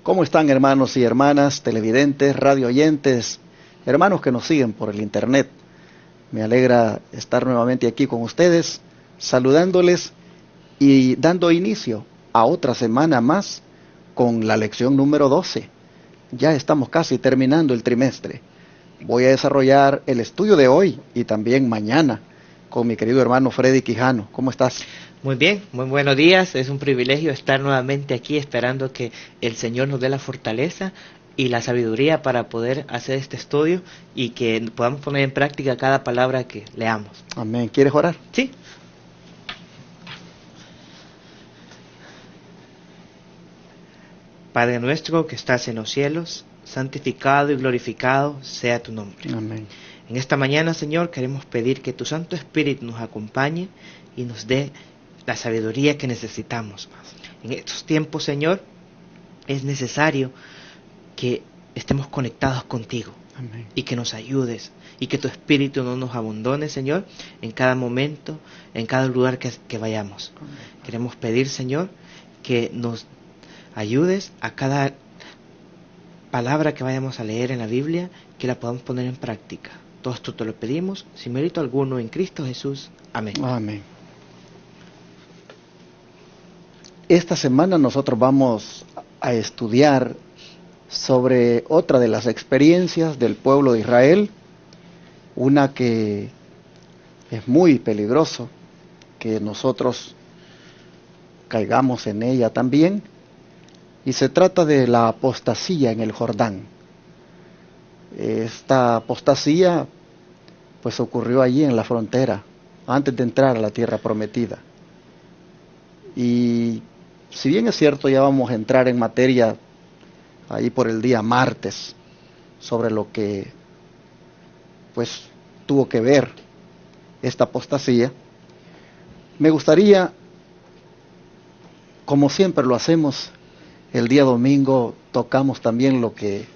¿Cómo están, hermanos y hermanas, televidentes, radio oyentes, hermanos que nos siguen por el internet? Me alegra estar nuevamente aquí con ustedes, saludándoles y dando inicio a otra semana más con la lección número 12. Ya estamos casi terminando el trimestre. Voy a desarrollar el estudio de hoy y también mañana con mi querido hermano Freddy Quijano. ¿Cómo estás? Muy bien, muy buenos días. Es un privilegio estar nuevamente aquí esperando que el Señor nos dé la fortaleza y la sabiduría para poder hacer este estudio y que podamos poner en práctica cada palabra que leamos. Amén. ¿Quieres orar? Sí. Padre nuestro que estás en los cielos, santificado y glorificado sea tu nombre. Amén. En esta mañana, Señor, queremos pedir que tu Santo Espíritu nos acompañe y nos dé la sabiduría que necesitamos. En estos tiempos, Señor, es necesario que estemos conectados contigo. Amén. Y que nos ayudes y que tu Espíritu no nos abandone, Señor, en cada momento, en cada lugar que vayamos. Amén. Queremos pedir, Señor, que nos ayudes a cada palabra que vayamos a leer en la Biblia, que la podamos poner en práctica. Todo esto te lo pedimos, sin mérito alguno, en Cristo Jesús. Amén. Amén. Esta semana nosotros vamos a estudiar sobre otra de las experiencias del pueblo de Israel, una que es muy peligroso que nosotros caigamos en ella también, y se trata de la apostasía en el Jordán. Esta apostasía pues ocurrió allí en la frontera, antes de entrar a la tierra prometida. Y si bien es cierto, ya vamos a entrar en materia ahí por el día martes, sobre lo que pues tuvo que ver esta apostasía, me gustaría, como siempre lo hacemos, el día domingo tocamos también lo que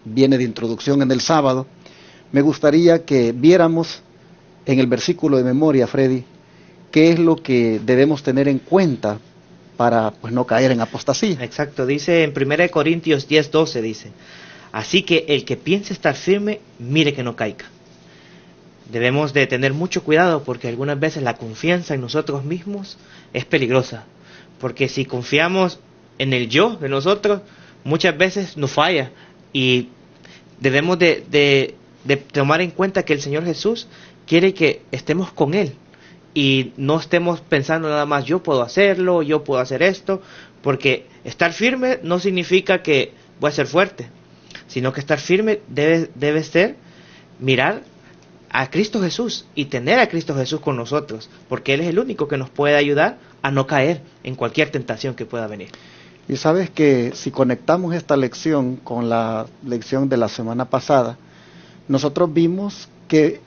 viene de introducción en el sábado. Me gustaría que viéramos en el versículo de memoria, Freddy, qué es lo que debemos tener en cuenta para pues no caer en apostasía. Exacto, dice en 1 Corintios 10:12, dice: así que el que piense estar firme, mire que no caiga. Debemos de tener mucho cuidado porque algunas veces la confianza en nosotros mismos es peligrosa. Porque si confiamos en el yo de nosotros, muchas veces nos falla. Y debemos de tomar en cuenta que el Señor Jesús quiere que estemos con Él. Y no estemos pensando nada más, yo puedo hacerlo, yo puedo hacer esto. Porque estar firme no significa que voy a ser fuerte. Sino que estar firme debe ser mirar a Cristo Jesús y tener a Cristo Jesús con nosotros, porque Él es el único que nos puede ayudar a no caer en cualquier tentación que pueda venir. Y sabes que si conectamos esta lección con la lección de la semana pasada, nosotros vimos que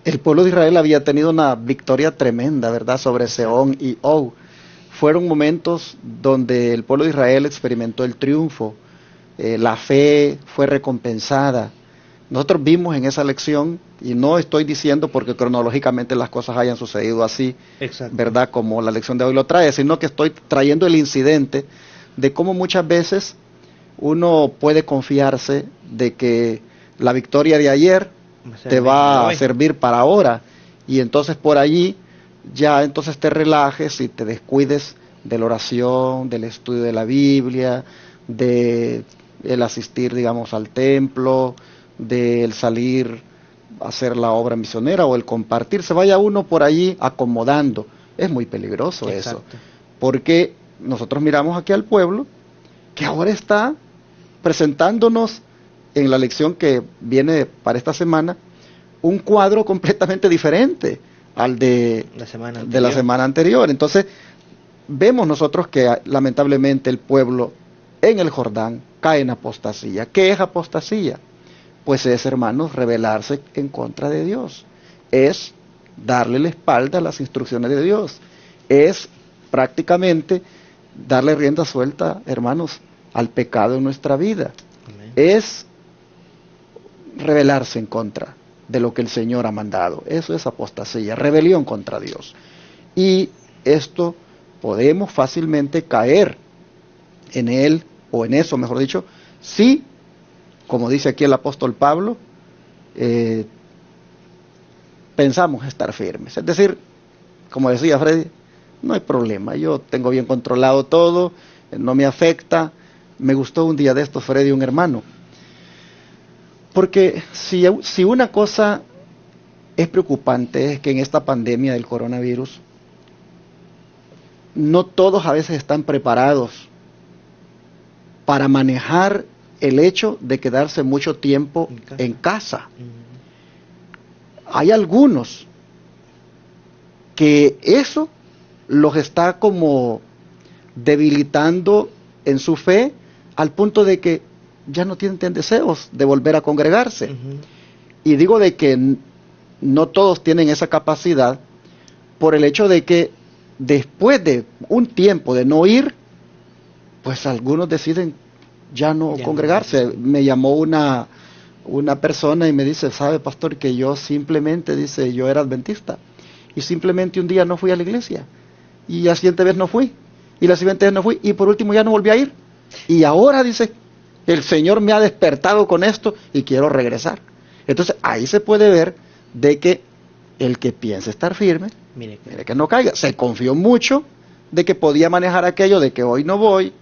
el pueblo de Israel había tenido una victoria tremenda, ¿verdad?, sobre Sehón y Og. Fueron momentos donde el pueblo de Israel experimentó el triunfo, la fe fue recompensada. Nosotros vimos en esa lección, y no estoy diciendo porque cronológicamente las cosas hayan sucedido así, Exacto, ¿verdad?, como la lección de hoy lo trae, sino que estoy trayendo el incidente de cómo muchas veces uno puede confiarse de que la victoria de ayer te va a servir para ahora, y entonces por allí ya entonces te relajes y te descuides de la oración, del estudio de la Biblia, de el asistir, digamos, al templo, del salir a hacer la obra misionera o el compartir. Se vaya uno por allí acomodando. Es muy peligroso. Exacto. Eso, porque nosotros miramos aquí al pueblo que ahora está presentándonos en la lección que viene para esta semana un cuadro completamente diferente al de la semana anterior. Entonces vemos nosotros que lamentablemente el pueblo en el Jordán cae en apostasía. ¿Qué es apostasía? Pues es, hermanos, rebelarse en contra de Dios. Es darle la espalda a las instrucciones de Dios. Es prácticamente darle rienda suelta, hermanos, al pecado en nuestra vida. Amén. Es rebelarse en contra de lo que el Señor ha mandado. Eso es apostasía, rebelión contra Dios. Y esto podemos fácilmente caer en él o en eso mejor dicho, sí, como dice aquí el apóstol Pablo, pensamos estar firmes. Es decir, como decía Freddy, no hay problema, yo tengo bien controlado todo, no me afecta. Me gustó un día de estos, Freddy, un hermano, porque si una cosa es preocupante es que en esta pandemia del coronavirus, no todos a veces están preparados para manejar el hecho de quedarse mucho tiempo en casa. Hay algunos que eso los está como debilitando en su fe al punto de que ya no tienen deseos de volver a congregarse. Y digo de que no todos tienen esa capacidad por el hecho de que después de un tiempo de no ir, pues algunos deciden ya no congregarse. No. Me llamó una persona y me dice, sabe, pastor, que yo simplemente, dice, yo era adventista y simplemente un día no fui a la iglesia y la siguiente vez no fui y la siguiente vez no fui y por último ya no volví a ir y ahora, dice, el Señor me ha despertado con esto y quiero regresar. Entonces ahí se puede ver de que el que piensa estar firme, mire que no caiga. Se confió mucho de que podía manejar aquello de que hoy no voy,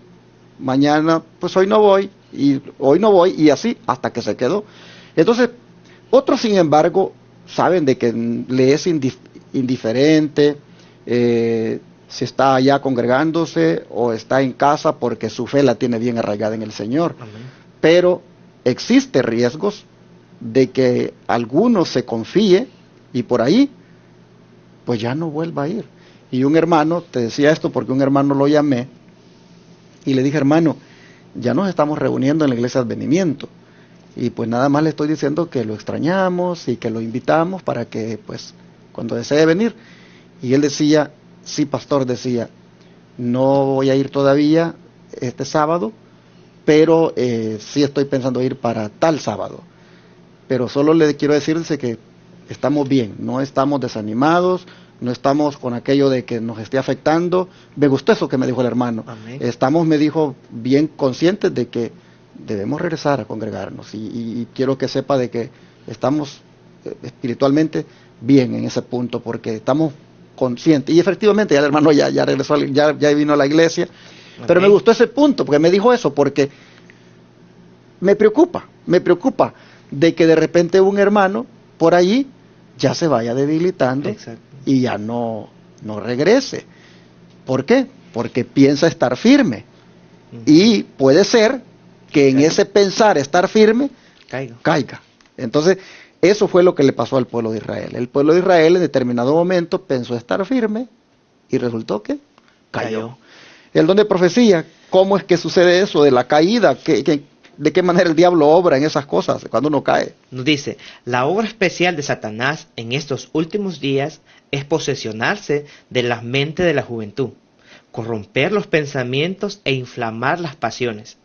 mañana pues hoy no voy, y hoy no voy, y así hasta que se quedó. Entonces, otros sin embargo saben de que le es indiferente si está allá congregándose o está en casa porque su fe la tiene bien arraigada en el Señor. Amén. Pero existe riesgos de que alguno se confíe y por ahí pues ya no vuelva a ir. Y un hermano, te decía esto porque un hermano lo llamé y le dije, hermano, ya nos estamos reuniendo en la iglesia de Advenimiento y pues nada más le estoy diciendo que lo extrañamos y que lo invitamos para que pues cuando desee venir. Y él decía, sí, pastor, decía, no voy a ir todavía este sábado, pero sí estoy pensando ir para tal sábado. Pero solo le quiero decir, dice, que estamos bien, no estamos desanimados, no estamos con aquello de que nos esté afectando. Me gustó eso que me dijo el hermano. Amén. Estamos, me dijo, bien conscientes de que debemos regresar a congregarnos y quiero que sepa de que estamos espiritualmente bien en ese punto porque estamos conscientes. Y efectivamente ya el hermano ya regresó, ya vino a la iglesia. Amén. Pero me gustó ese punto porque me dijo eso, porque me preocupa de que de repente un hermano por allí ya se vaya debilitando. Exacto. Y ya no regrese. ¿Por qué? Porque piensa estar firme. Y puede ser que en ese pensar estar firme caiga. Entonces, eso fue lo que le pasó al pueblo de Israel. El pueblo de Israel en determinado momento pensó estar firme y resultó que cayó. El don de profecía, ¿cómo es que sucede eso de la caída? ¿De qué manera el diablo obra en esas cosas cuando uno cae? Nos dice, la obra especial de Satanás en estos últimos días es posesionarse de la mente de la juventud, corromper los pensamientos e inflamar las pasiones,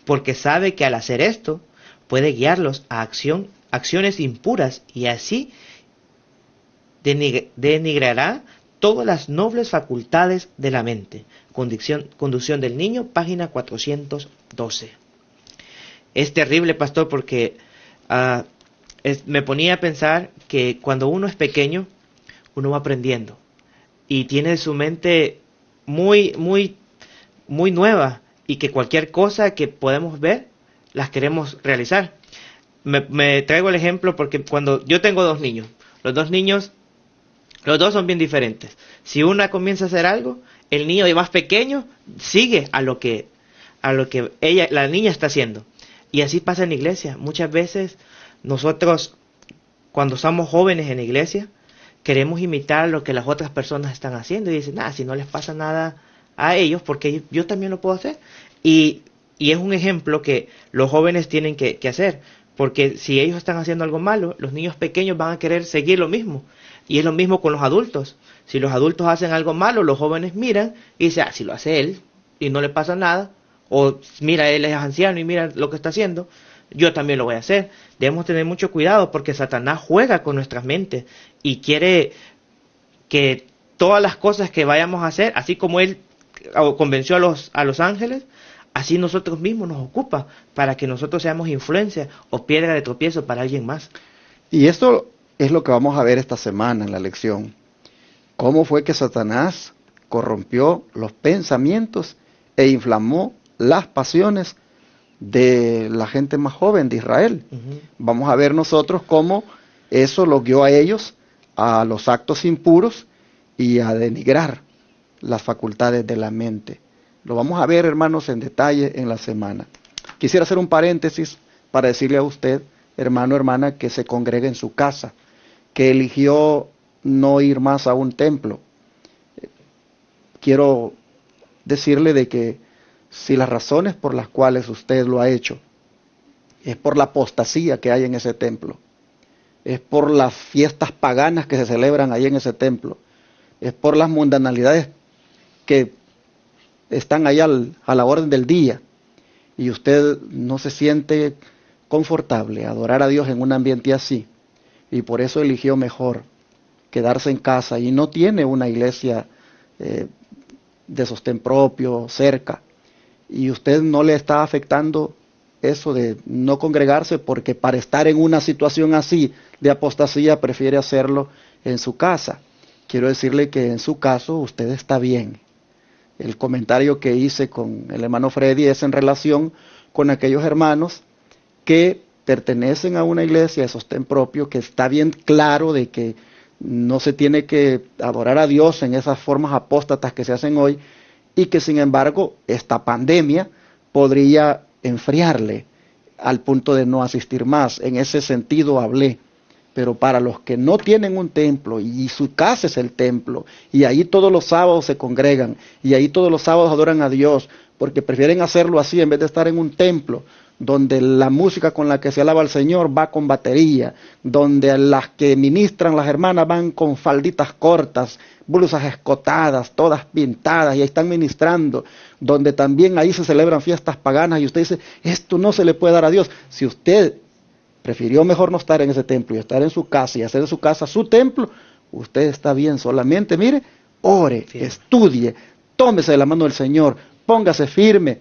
porque sabe que al hacer esto puede guiarlos a acciones impuras y así denigrará todas las nobles facultades de la mente. Conducción del niño, página 412. Es terrible, pastor, porque me ponía a pensar que cuando uno es pequeño, uno va aprendiendo y tiene su mente muy nueva y que cualquier cosa que podemos ver, las queremos realizar. Me traigo el ejemplo porque cuando yo tengo dos niños, los dos son bien diferentes. Si una comienza a hacer algo, el niño más pequeño sigue a lo que la niña está haciendo. Y así pasa en la iglesia. Muchas veces nosotros, cuando somos jóvenes en la iglesia, queremos imitar lo que las otras personas están haciendo y dicen, si no les pasa nada a ellos, porque yo también lo puedo hacer. Y es un ejemplo que los jóvenes tienen que hacer, porque si ellos están haciendo algo malo, los niños pequeños van a querer seguir lo mismo. Y es lo mismo con los adultos. Si los adultos hacen algo malo, los jóvenes miran y dicen, si lo hace él y no le pasa nada, o mira, él es anciano y mira lo que está haciendo, yo también lo voy a hacer. Debemos tener mucho cuidado porque Satanás juega con nuestras mentes y quiere que todas las cosas que vayamos a hacer, así como él convenció a los ángeles, así nosotros mismos nos ocupa para que nosotros seamos influencia o piedra de tropiezo para alguien más. Y esto es lo que vamos a ver esta semana en la lección. ¿Cómo fue que Satanás corrompió los pensamientos e inflamó las pasiones de la gente más joven de Israel? Vamos a ver nosotros cómo eso los guió a ellos a los actos impuros y a denigrar las facultades de la mente. Lo vamos a ver, hermanos, en detalle en la semana. Quisiera hacer un paréntesis para decirle a usted, hermano, hermana, que se congregue en su casa, que eligió no ir más a un templo. Quiero decirle de que si las razones por las cuales usted lo ha hecho es por la apostasía que hay en ese templo, es por las fiestas paganas que se celebran ahí en ese templo, es por las mundanalidades que están ahí a la orden del día, y usted no se siente confortable adorar a Dios en un ambiente así, y por eso eligió mejor quedarse en casa y no tiene una iglesia de sostén propio cerca, y usted no le está afectando eso de no congregarse, porque para estar en una situación así de apostasía prefiere hacerlo en su casa. Quiero decirle que en su caso usted está bien. El comentario que hice con el hermano Freddy es en relación con aquellos hermanos que pertenecen a una iglesia de sostén propio, que está bien claro de que no se tiene que adorar a Dios en esas formas apóstatas que se hacen hoy, y que sin embargo esta pandemia podría enfriarle al punto de no asistir más. En ese sentido hablé. Pero para los que no tienen un templo, y su casa es el templo, y ahí todos los sábados se congregan, y ahí todos los sábados adoran a Dios, porque prefieren hacerlo así en vez de estar en un templo, donde la música con la que se alaba al Señor va con batería, donde las que ministran las hermanas van con falditas cortas, blusas escotadas, todas pintadas, y ahí están ministrando, donde también ahí se celebran fiestas paganas, y usted dice, esto no se le puede dar a Dios. Si usted prefirió mejor no estar en ese templo y estar en su casa y hacer de su casa su templo, usted está bien. Solamente, mire, ore, estudie, tómese de la mano del Señor, póngase firme.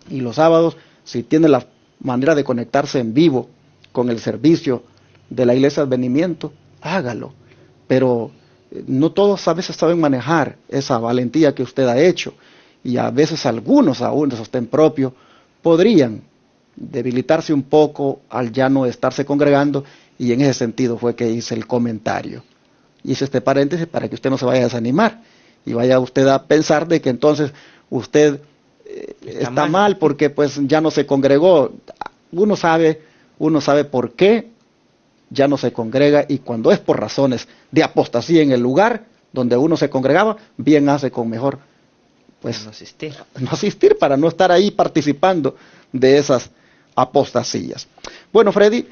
Y los sábados, si tiene la manera de conectarse en vivo con el servicio de la iglesia de advenimiento, hágalo. Pero no todos a veces saben manejar esa valentía que usted ha hecho, y a veces algunos aún de sostén propio podrían debilitarse un poco al ya no estarse congregando, y en ese sentido fue que hice el comentario. Hice este paréntesis para que usted no se vaya a desanimar y vaya usted a pensar de que entonces usted está mal porque pues ya no se congregó. Uno sabe por qué ya no se congrega, y cuando es por razones de apostasía en el lugar donde uno se congregaba, bien hace con mejor pues no asistir para no estar ahí participando de esas apostasías. Bueno, Freddy,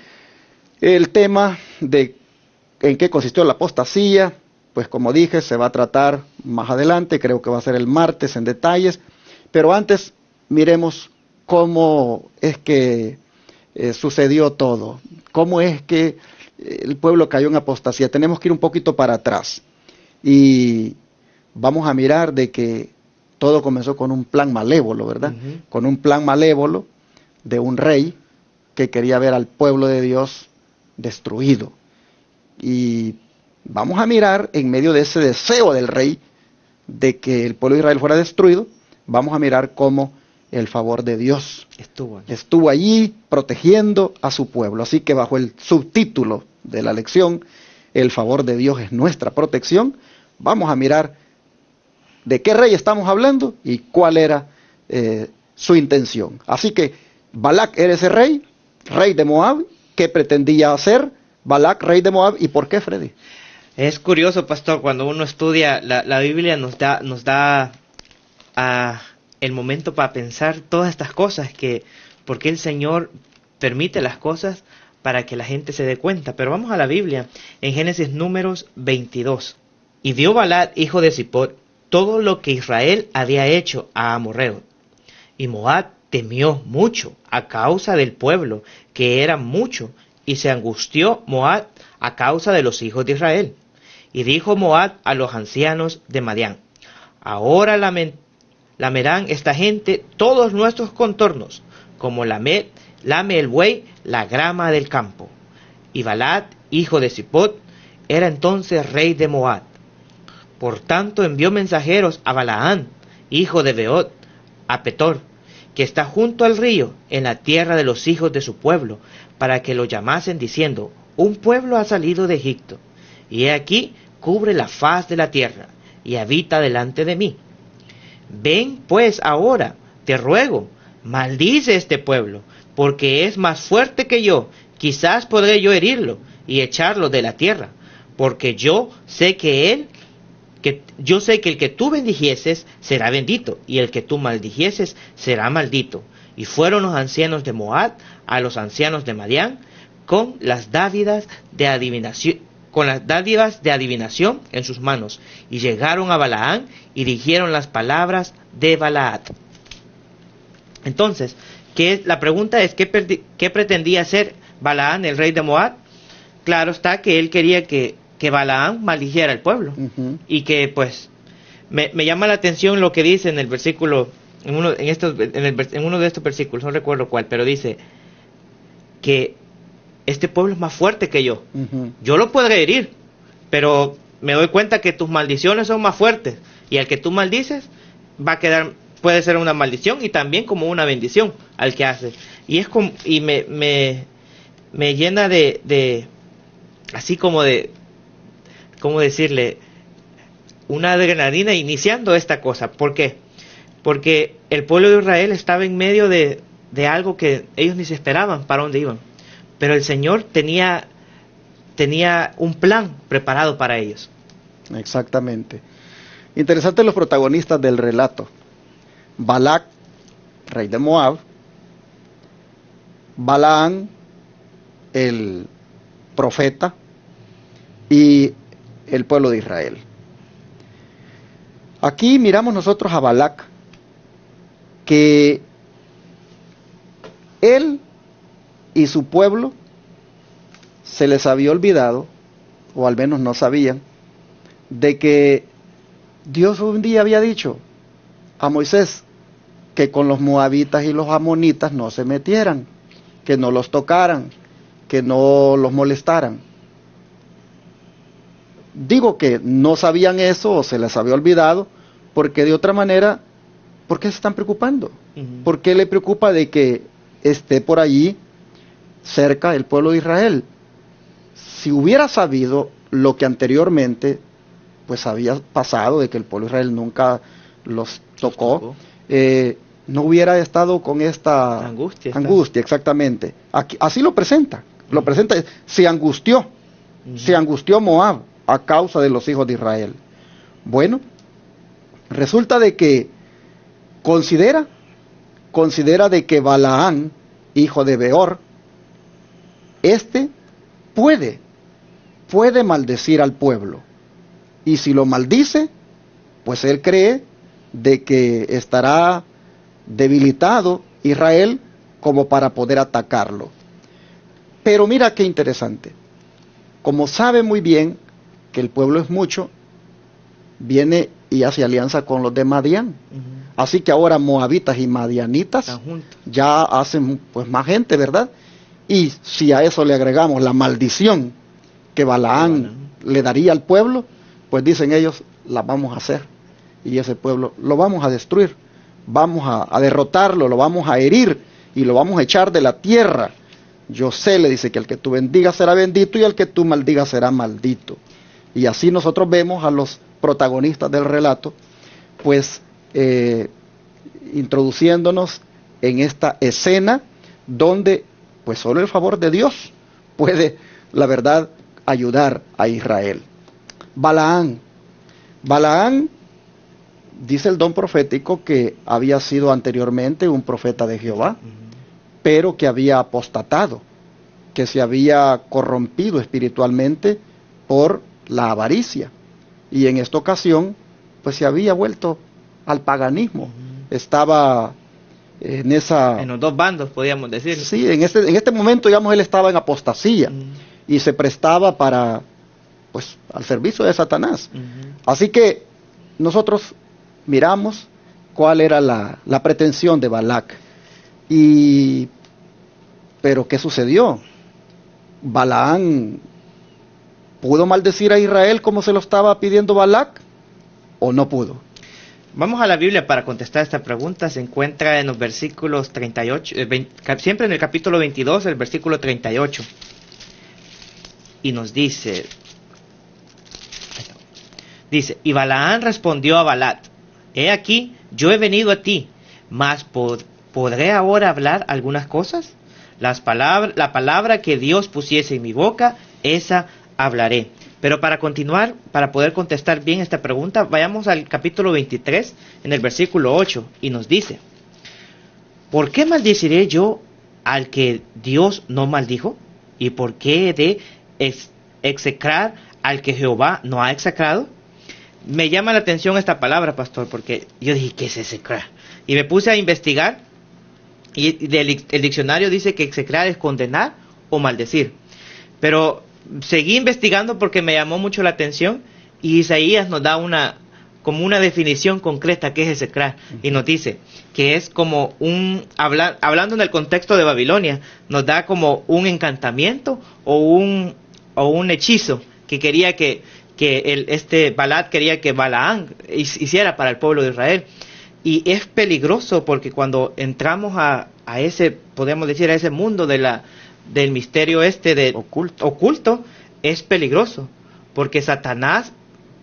el tema de en qué consistió la apostasía, pues como dije, se va a tratar más adelante, creo que va a ser el martes en detalles, pero antes miremos cómo es que sucedió todo, cómo es que el pueblo cayó en apostasía. Tenemos que ir un poquito para atrás y vamos a mirar de que todo comenzó con un plan malévolo, ¿verdad? Con un plan malévolo de un rey que quería ver al pueblo de Dios destruido. Y vamos a mirar, en medio de ese deseo del rey de que el pueblo de Israel fuera destruido, vamos a mirar cómo el favor de Dios estuvo allí protegiendo a su pueblo. Así que bajo el subtítulo de la lección, el favor de Dios es nuestra protección, vamos a mirar de qué rey estamos hablando y cuál era su intención. Así que Balac era ese rey de Moab. ¿Qué pretendía hacer Balac, rey de Moab, y por qué, Freddy? Es curioso, pastor, cuando uno estudia la Biblia nos da el momento para pensar todas estas cosas, que por qué el Señor permite las cosas para que la gente se dé cuenta. Pero vamos a la Biblia, en Génesis números 22. Y vio Balac, hijo de Zippor, todo lo que Israel había hecho a Amorreo, y Moab temió mucho a causa del pueblo, que era mucho, y se angustió Moab a causa de los hijos de Israel. Y dijo Moab a los ancianos de Madián, ahora lamerán esta gente todos nuestros contornos, como lame el buey la grama del campo. Y Balaad, hijo de Zippor, era entonces rey de Moab. Por tanto envió mensajeros a Balaán, hijo de Beor, a Petor, que está junto al río, en la tierra de los hijos de su pueblo, para que lo llamasen diciendo: un pueblo ha salido de Egipto, y he aquí cubre la faz de la tierra, y habita delante de mí. Ven pues ahora, te ruego, maldice este pueblo, porque es más fuerte que yo. Quizás podré yo herirlo y echarlo de la tierra, porque yo sé que el que tú bendijeses será bendito, y el que tú maldijeses será maldito. Y fueron los ancianos de Moab a los ancianos de Madián con las dádivas de adivinación en sus manos, y llegaron a Balaán y dijeron las palabras de Balaad. Entonces, la pregunta es, ¿qué pretendía hacer Balaán, el rey de Moab? Claro está que él quería que Balaán maldijera al pueblo. Y que pues me llama la atención lo que dice en el versículo, en uno de estos versículos, no recuerdo cuál, pero dice que este pueblo es más fuerte que yo. Yo lo podré herir, pero me doy cuenta que tus maldiciones son más fuertes, y al que tú maldices puede ser una maldición y también como una bendición al que hace. Y es como, y me llena de así como de, ¿cómo decirle?, una adrenalina iniciando esta cosa. ¿Por qué? Porque el pueblo de Israel estaba en medio de algo que ellos ni se esperaban para dónde iban. Pero el Señor tenía un plan preparado para ellos. Exactamente. Interesantes los protagonistas del relato. Balac, rey de Moab; Balaán, el profeta; y el pueblo de Israel. Aquí miramos nosotros a Balac, que él y su pueblo se les había olvidado, o al menos no sabían, de que Dios un día había dicho a Moisés que con los moabitas y los amonitas no se metieran, que no los tocaran, que no los molestaran. Digo que no sabían eso o se les había olvidado, porque de otra manera, ¿por qué se están preocupando? ¿Por qué le preocupa de que esté por allí cerca el pueblo de Israel? Si hubiera sabido lo que anteriormente pues había pasado, de que el pueblo de Israel nunca los tocó, no hubiera estado con esta angustia, exactamente. Aquí, así lo presenta, se angustió Moab a causa de los hijos de Israel. Bueno, resulta de que considera de que Balaán, hijo de Beor, puede maldecir al pueblo, y si lo maldice, pues él cree de que estará debilitado Israel como para poder atacarlo. Pero mira qué interesante, como sabe muy bien que el pueblo es mucho, viene y hace alianza con los de Madián. Así que ahora moabitas y madianitas ya hacen pues más gente, ¿verdad? Y si a eso le agregamos la maldición que Balaán le daría al pueblo, pues dicen ellos, la vamos a hacer, y ese pueblo lo vamos a destruir, vamos a derrotarlo, lo vamos a herir y lo vamos a echar de la tierra. Yo sé, le dice, que el que tú bendigas será bendito y el que tú maldigas será maldito. Y así nosotros vemos a los protagonistas del relato, pues introduciéndonos en esta escena donde pues solo el favor de Dios puede, la verdad, ayudar a Israel. Balaán, dice el don profético que había sido anteriormente un profeta de Jehová, pero que había apostatado, que se había corrompido espiritualmente por la avaricia, y en esta ocasión pues se había vuelto al paganismo. Estaba en los dos bandos, podríamos decir. Sí, en este momento, digamos, él estaba en apostasía y se prestaba para, pues, al servicio de Satanás. Así que nosotros miramos cuál era la pretensión de Balac. Pero ¿qué sucedió? Balaán ¿pudo maldecir a Israel como se lo estaba pidiendo Balac o no pudo? Vamos a la Biblia para contestar esta pregunta. Se encuentra en los versículos 38, siempre en el capítulo 22, el versículo 38. Y nos dice, y Balaán respondió a Balac: he aquí, yo he venido a ti, mas ¿podré ahora hablar algunas cosas? La palabra que Dios pusiese en mi boca, esa hablaré. Pero para continuar, para poder contestar bien esta pregunta, vayamos al capítulo 23, en el versículo 8, y nos dice: ¿por qué maldeciré yo al que Dios no maldijo? ¿Y por qué he de execrar al que Jehová no ha execrado? Me llama la atención esta palabra, pastor, porque yo dije, ¿qué es execrar? Y me puse a investigar, y el diccionario dice que execrar es condenar o maldecir. Pero seguí investigando porque me llamó mucho la atención, y Isaías nos da como una definición concreta que es execrar, y nos dice que es como hablando en el contexto de Babilonia, nos da como un encantamiento o un hechizo que quería que Balac quería que Balaán hiciera para el pueblo de Israel. Y es peligroso porque cuando entramos a ese, podemos decir, a ese mundo del misterio oculto, es peligroso, porque Satanás,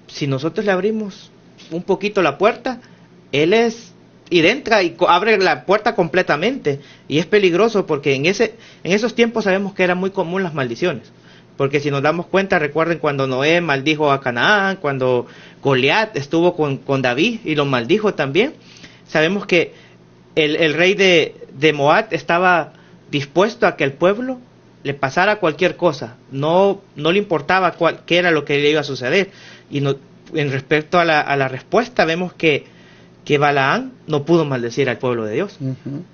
si nosotros le abrimos un poquito la puerta, él entra y abre la puerta completamente, y es peligroso porque en esos tiempos sabemos que era muy común las maldiciones, porque si nos damos cuenta, recuerden cuando Noé maldijo a Canaán, cuando Goliat estuvo con David y lo maldijo también. Sabemos que el rey de Moab estaba dispuesto a que el pueblo le pasara cualquier cosa, no le importaba qué era lo que le iba a suceder. Y en respecto a la respuesta, vemos que Balaán no pudo maldecir al pueblo de Dios,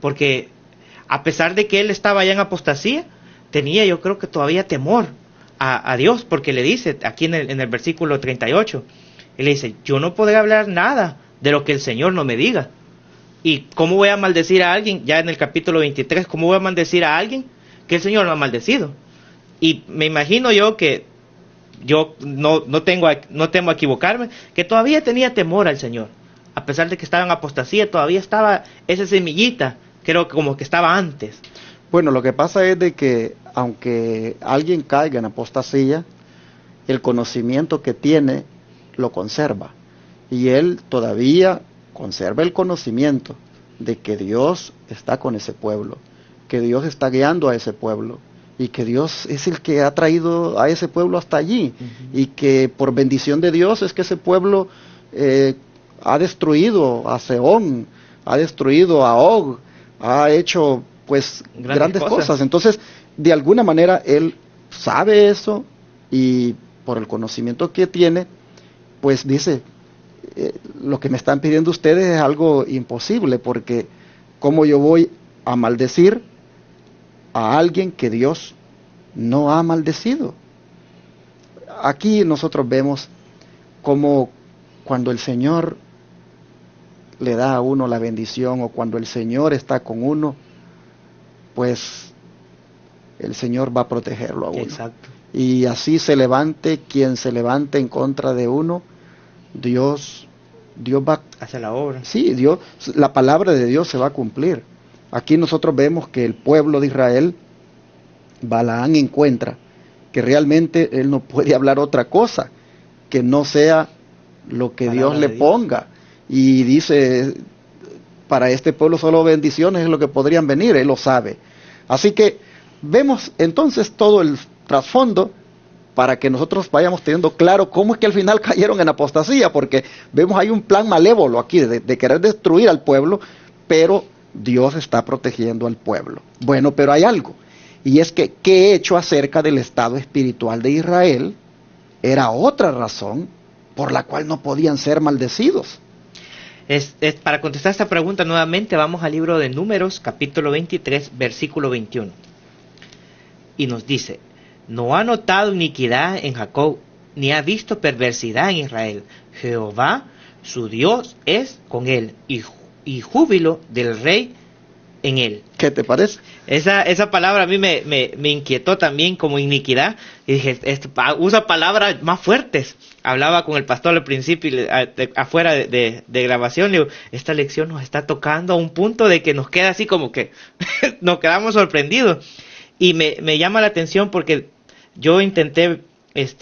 porque a pesar de que él estaba ya en apostasía, tenía, yo creo que todavía temor a Dios, porque le dice aquí en el versículo 38, él le dice: yo no podré hablar nada de lo que el Señor no me diga. ¿Y cómo voy a maldecir a alguien? Ya en el capítulo 23, ¿cómo voy a maldecir a alguien que el Señor no ha maldecido? Y me imagino yo que yo no temo a equivocarme, que todavía tenía temor al Señor, a pesar de que estaba en apostasía, todavía estaba esa semillita, creo que como que estaba antes. Bueno, lo que pasa es de que aunque alguien caiga en apostasía, el conocimiento que tiene lo conserva, y él todavía conserva el conocimiento de que Dios está con ese pueblo, que Dios está guiando a ese pueblo, y que Dios es el que ha traído a ese pueblo hasta allí, y que por bendición de Dios es que ese pueblo ha destruido a Sehón, ha destruido a Og, ha hecho pues grandes cosas. Entonces, de alguna manera él sabe eso, y por el conocimiento que tiene, pues dice: lo que me están pidiendo ustedes es algo imposible, porque ¿cómo yo voy a maldecir a alguien que Dios no ha maldecido? Aquí nosotros vemos cómo cuando el Señor le da a uno la bendición, o cuando el Señor está con uno, pues el Señor va a protegerlo a uno. Exacto. Y así se levante quien se levante en contra de uno, Dios va a hacer la obra. Sí, la palabra de Dios se va a cumplir. Aquí nosotros vemos que el pueblo de Israel, Balaán encuentra que realmente él no puede hablar otra cosa que no sea lo que Dios le ponga. Y dice: para este pueblo solo bendiciones es lo que podrían venir, él lo sabe. Así que vemos entonces todo el trasfondo para que nosotros vayamos teniendo claro cómo es que al final cayeron en apostasía, porque vemos hay un plan malévolo aquí de querer destruir al pueblo, pero Dios está protegiendo al pueblo. Bueno, pero hay algo, y es que ¿qué he hecho acerca del estado espiritual de Israel? Era otra razón por la cual no podían ser maldecidos. Para contestar esta pregunta nuevamente, vamos al libro de Números, capítulo 23, versículo 21. Y nos dice: no ha notado iniquidad en Jacob, ni ha visto perversidad en Israel. Jehová, su Dios, es con él, y y júbilo del rey en él. ¿Qué te parece? Esa palabra a mí me inquietó también como iniquidad. Y dije, usa palabras más fuertes. Hablaba con el pastor al principio, afuera de grabación, le digo, esta lección nos está tocando a un punto de que nos queda así como que nos quedamos sorprendidos. Y me llama la atención porque yo intenté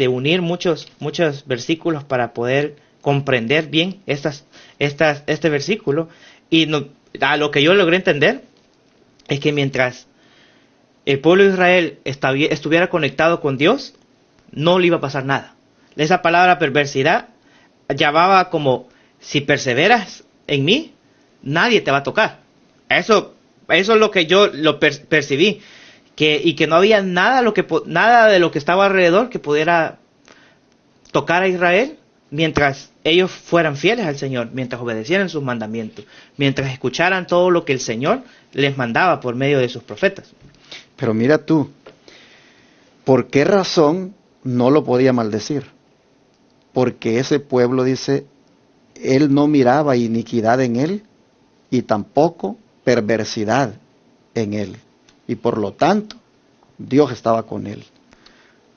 unir muchos versículos para poder comprender bien este versículo. Y a lo que yo logré entender es que mientras el pueblo de Israel estuviera conectado con Dios, no le iba a pasar nada. Esa palabra perversidad llamaba como, si perseveras en mí, nadie te va a tocar. Eso es lo que yo percibí. Y que no había nada de lo que estaba alrededor que pudiera tocar a Israel mientras ellos fueran fieles al Señor, mientras obedecieran sus mandamientos, mientras escucharan todo lo que el Señor les mandaba por medio de sus profetas. Pero mira tú, ¿por qué razón no lo podía maldecir? Porque ese pueblo, dice, él no miraba iniquidad en él y tampoco perversidad en él. Y por lo tanto, Dios estaba con él.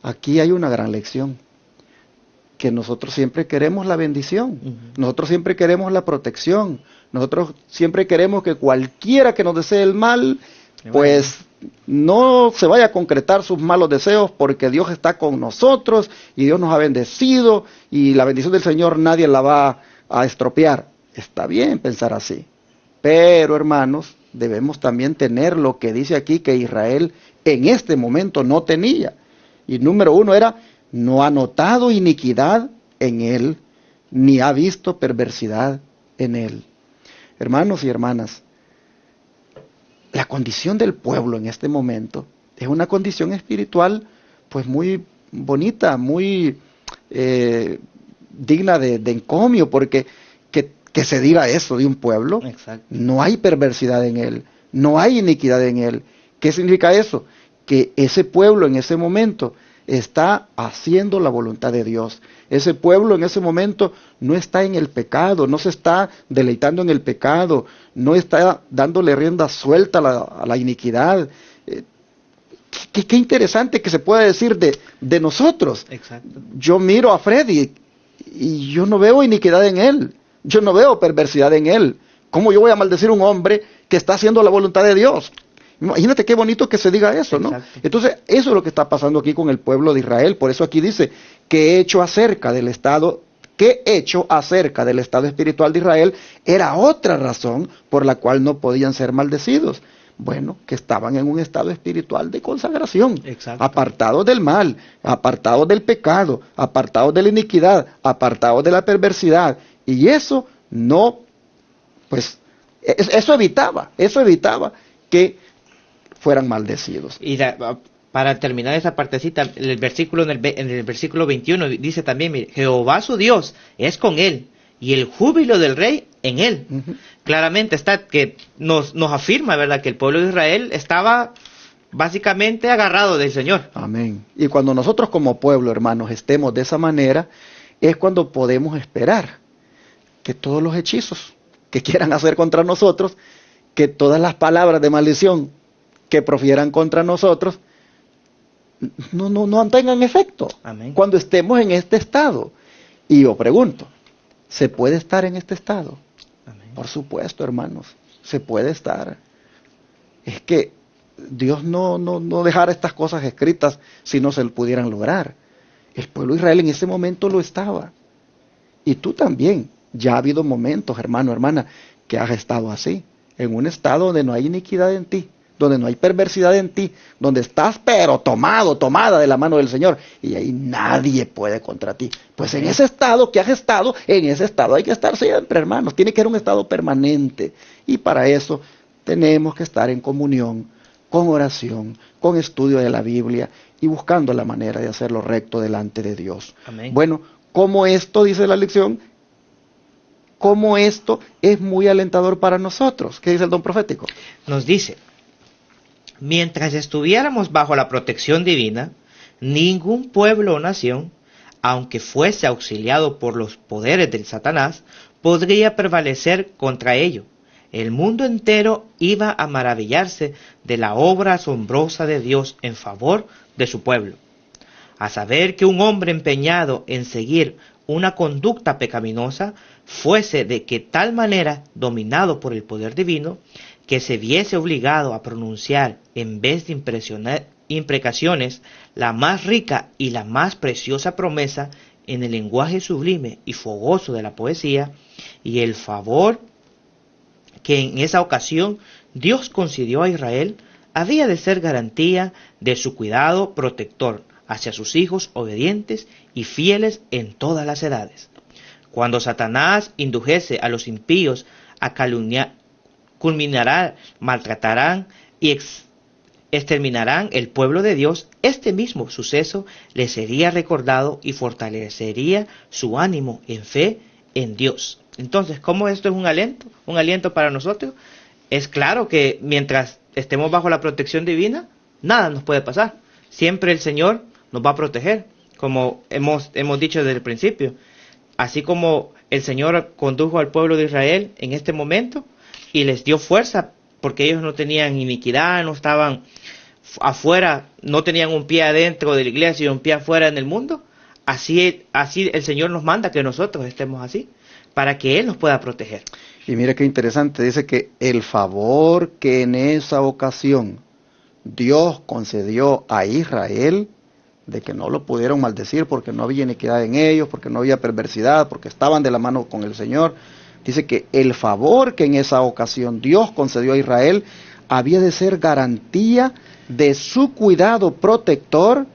Aquí hay una gran lección. Que nosotros siempre queremos la bendición, nosotros siempre queremos la protección, nosotros siempre queremos que cualquiera que nos desee el mal, pues no se vaya a concretar sus malos deseos, porque Dios está con nosotros y Dios nos ha bendecido y la bendición del Señor nadie la va a estropear. Está bien pensar así, pero hermanos, debemos también tener lo que dice aquí que Israel en este momento no tenía. Y número uno era, no ha notado iniquidad en él, ni ha visto perversidad en él. Hermanos y hermanas, la condición del pueblo en este momento es una condición espiritual pues muy bonita, muy digna de encomio, porque que se diga eso de un pueblo, exacto, no hay perversidad en él, no hay iniquidad en él. ¿Qué significa eso? Que ese pueblo en ese momento está haciendo la voluntad de Dios. Ese pueblo en ese momento no está en el pecado, no se está deleitando en el pecado, no está dándole rienda suelta a la iniquidad. Qué interesante que se pueda decir de nosotros. exacto. Yo miro a Freddy y yo no veo iniquidad en él, yo no veo perversidad en él. ¿Cómo yo voy a maldecir a un hombre que está haciendo la voluntad de Dios? Imagínate qué bonito que se diga eso, ¿no? Exacto. Entonces, eso es lo que está pasando aquí con el pueblo de Israel. Por eso aquí dice, ¿qué hecho acerca del estado espiritual de Israel? Era otra razón por la cual no podían ser maldecidos. Bueno, que estaban en un estado espiritual de consagración, Exacto. apartados del mal, apartados del pecado, apartados de la iniquidad, apartados de la perversidad. Y eso no, pues, eso evitaba que fueran maldecidos. Y para terminar esa partecita, el versículo en el versículo 21 dice también, mire, Jehová su Dios es con él, y el júbilo del rey en él. Claramente está que nos afirma, ¿verdad?, que el pueblo de Israel estaba básicamente agarrado del Señor. Amén. Y cuando nosotros como pueblo, hermanos, estemos de esa manera, es cuando podemos esperar que todos los hechizos que quieran hacer contra nosotros, que todas las palabras de maldición que profieran contra nosotros, no tengan efecto. Amén. Cuando estemos en este estado. Y yo pregunto, ¿se puede estar en este estado? Amén. Por supuesto, hermanos, se puede estar. Es que Dios no dejara estas cosas escritas si no se pudieran lograr. El pueblo de Israel en ese momento lo estaba. Y tú también. Ya ha habido momentos, hermano, hermana, que has estado así, en un estado donde no hay iniquidad en ti, donde no hay perversidad en ti, donde estás pero tomada de la mano del Señor, y ahí nadie puede contra ti. Pues en ese estado que has estado, en ese estado hay que estar siempre, hermanos. Tiene que ser un estado permanente. Y para eso tenemos que estar en comunión, con oración, con estudio de la Biblia y buscando la manera de hacerlo recto delante de Dios. Amén. Bueno, como esto dice la lección, como esto es muy alentador para nosotros. ¿Qué dice el don profético? Nos dice, mientras estuviéramos bajo la protección divina, ningún pueblo o nación, aunque fuese auxiliado por los poderes del Satanás, podría prevalecer contra ello. El mundo entero iba a maravillarse de la obra asombrosa de Dios en favor de su pueblo. A saber que un hombre empeñado en seguir una conducta pecaminosa fuese de que tal manera dominado por el poder divino, que se viese obligado a pronunciar en vez de imprecaciones la más rica y la más preciosa promesa en el lenguaje sublime y fogoso de la poesía, y el favor que en esa ocasión Dios concedió a Israel había de ser garantía de su cuidado protector hacia sus hijos obedientes y fieles en todas las edades. Cuando Satanás indujese a los impíos a calumniar, culminarán, maltratarán y exterminarán el pueblo de Dios, este mismo suceso le sería recordado y fortalecería su ánimo en fe en Dios. Entonces, ¿cómo esto es un aliento? Un aliento para nosotros. Es claro que mientras estemos bajo la protección divina, nada nos puede pasar. Siempre el Señor nos va a proteger, como hemos dicho desde el principio. Así como el Señor condujo al pueblo de Israel en este momento y les dio fuerza porque ellos no tenían iniquidad, no estaban afuera, no tenían un pie adentro de la iglesia y un pie afuera en el mundo, así el Señor nos manda que nosotros estemos así, para que Él nos pueda proteger. Y mire qué interesante, dice que el favor que en esa ocasión Dios concedió a Israel, de que no lo pudieron maldecir porque no había iniquidad en ellos, porque no había perversidad, porque estaban de la mano con el Señor. Dice que el favor que en esa ocasión Dios concedió a Israel había de ser garantía de su cuidado protector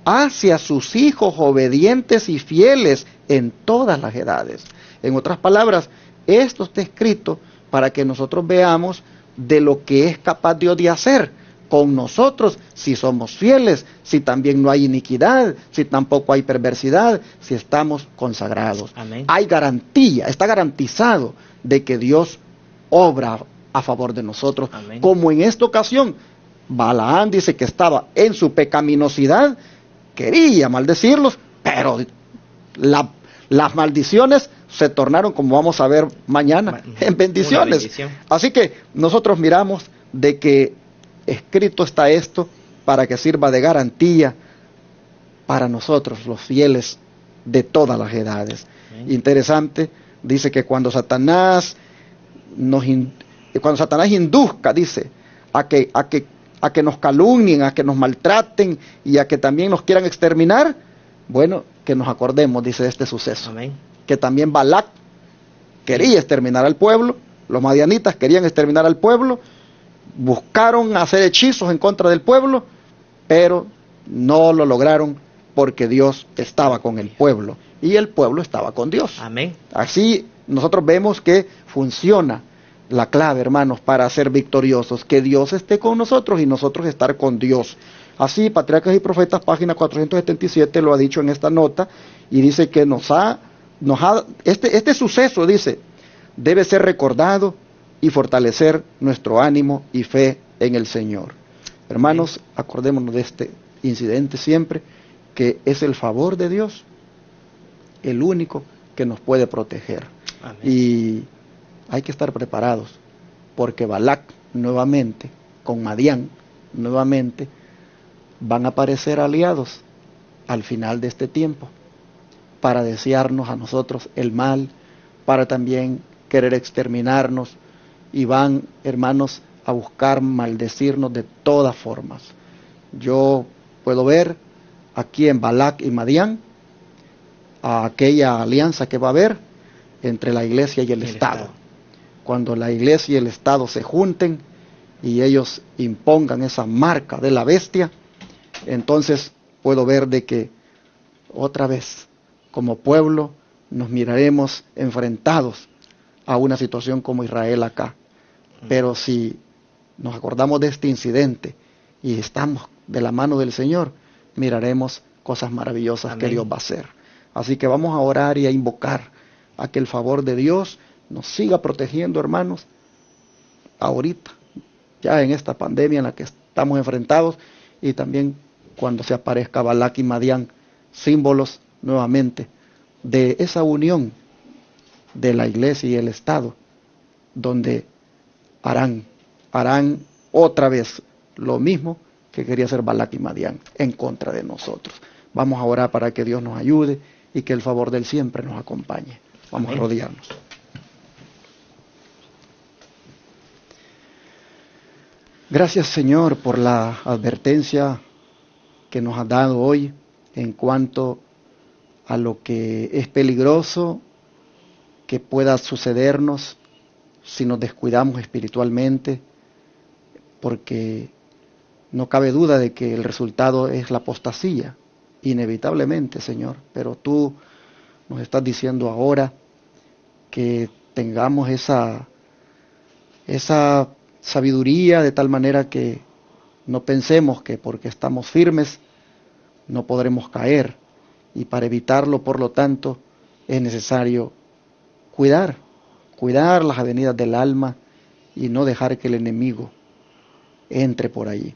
hacia sus hijos obedientes y fieles en todas las edades. En otras palabras, esto está escrito para que nosotros veamos de lo que es capaz Dios de hacer con nosotros, si somos fieles, si también no hay iniquidad, si tampoco hay perversidad, si estamos consagrados. Amén. Hay garantía, está garantizado de que Dios obra a favor de nosotros. Amén. Como en esta ocasión, Balaam dice que estaba en su pecaminosidad, quería maldecirlos, pero las maldiciones se tornaron, como vamos a ver mañana, en bendiciones. Así que nosotros miramos de que escrito está esto para que sirva de garantía para nosotros, los fieles de todas las edades. Interesante, dice que cuando Satanás induzca, dice, a que nos calumnien, a que nos maltraten y a que también nos quieran exterminar, bueno, que nos acordemos, dice, de este suceso. Amén. Que también Balac quería exterminar al pueblo, los madianitas querían exterminar al pueblo, buscaron hacer hechizos en contra del pueblo, pero no lo lograron porque Dios estaba con el pueblo y el pueblo estaba con Dios. Amén. Así nosotros vemos que funciona la clave, hermanos, para ser victoriosos, que Dios esté con nosotros y nosotros estar con Dios. Así, Patriarcas y Profetas, página 477, lo ha dicho en esta nota, y dice que este suceso, dice, debe ser recordado y fortalecer nuestro ánimo y fe en el Señor. Hermanos, acordémonos de este incidente siempre, que es el favor de Dios, el único que nos puede proteger. Amén. Y hay que estar preparados, porque Balac nuevamente, con Madián, nuevamente, van a aparecer aliados al final de este tiempo, para desearnos a nosotros el mal, para también querer exterminarnos, y van, hermanos, a buscar maldecirnos de todas formas. Yo puedo ver aquí en Balac y Madián a aquella alianza que va a haber entre la iglesia y el Estado. Cuando la iglesia y el Estado se junten y ellos impongan esa marca de la bestia, entonces puedo ver de que otra vez como pueblo nos miraremos enfrentados a una situación como Israel acá. Pero si nos acordamos de este incidente y estamos de la mano del Señor, miraremos cosas maravillosas. Amén. Que Dios va a hacer. Así que vamos a orar y a invocar a que el favor de Dios nos siga protegiendo, hermanos, ahorita, ya en esta pandemia en la que estamos enfrentados, y también cuando se aparezca Balac y Madián, símbolos nuevamente de esa unión de la iglesia y el Estado, donde harán otra vez lo mismo que quería hacer Balac y Madián en contra de nosotros. Vamos a orar para que Dios nos ayude y que el favor del siempre nos acompañe. Vamos a rodearnos. Gracias, Señor, por la advertencia que nos has dado hoy en cuanto a lo que es peligroso que pueda sucedernos si nos descuidamos espiritualmente, porque no cabe duda de que el resultado es la apostasía, inevitablemente, Señor. Pero tú nos estás diciendo ahora que tengamos esa sabiduría de tal manera que no pensemos que porque estamos firmes no podremos caer, y para evitarlo, por lo tanto, es necesario cuidar las avenidas del alma y no dejar que el enemigo entre por allí.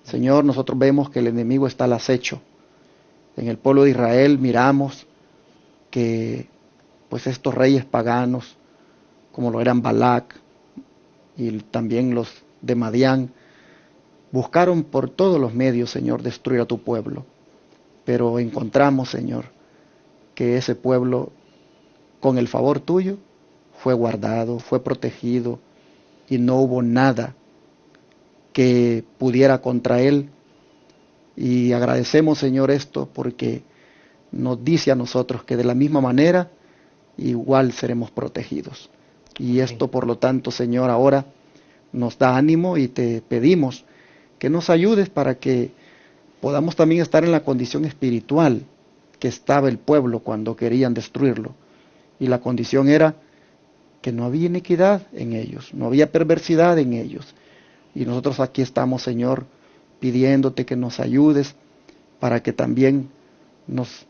Señor, nosotros vemos que el enemigo está al acecho. En el pueblo de Israel miramos que pues estos reyes paganos, como lo eran Balac y también los de Madián, buscaron por todos los medios, Señor, destruir a tu pueblo. Pero encontramos, Señor, que ese pueblo, con el favor tuyo, fue guardado, fue protegido, y no hubo nada que pudiera contra él. Y agradecemos, Señor, esto porque nos dice a nosotros que de la misma manera igual seremos protegidos. Y esto, por lo tanto, Señor, ahora nos da ánimo y te pedimos que nos ayudes para que podamos también estar en la condición espiritual que estaba el pueblo cuando querían destruirlo. Y la condición era que no había iniquidad en ellos, no había perversidad en ellos. Y nosotros aquí estamos, Señor, pidiéndote que nos ayudes para que también nos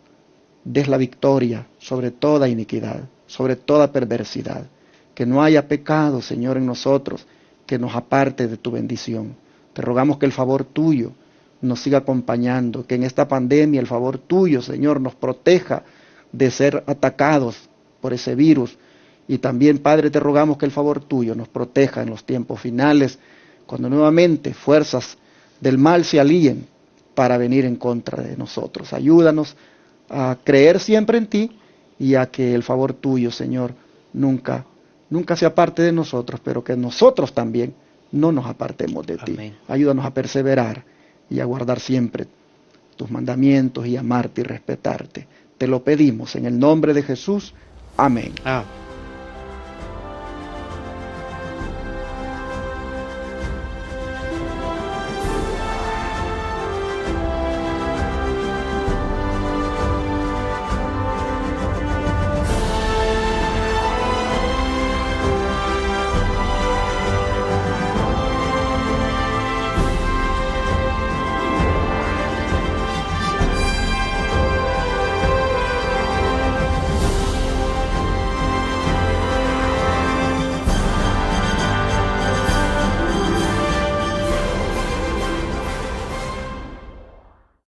des la victoria sobre toda iniquidad, sobre toda perversidad. Que no haya pecado, Señor, en nosotros que nos aparte de tu bendición. Te rogamos que el favor tuyo nos siga acompañando, que en esta pandemia el favor tuyo, Señor, nos proteja de ser atacados por ese virus. Y también, Padre, te rogamos que el favor tuyo nos proteja en los tiempos finales, cuando nuevamente fuerzas del mal se alíen para venir en contra de nosotros. Ayúdanos a creer siempre en ti y a que el favor tuyo, Señor, nunca se aparte de nosotros, pero que nosotros también no nos apartemos de ti. Ayúdanos a perseverar y a guardar siempre tus mandamientos y amarte y respetarte. Te lo pedimos en el nombre de Jesús. Amén.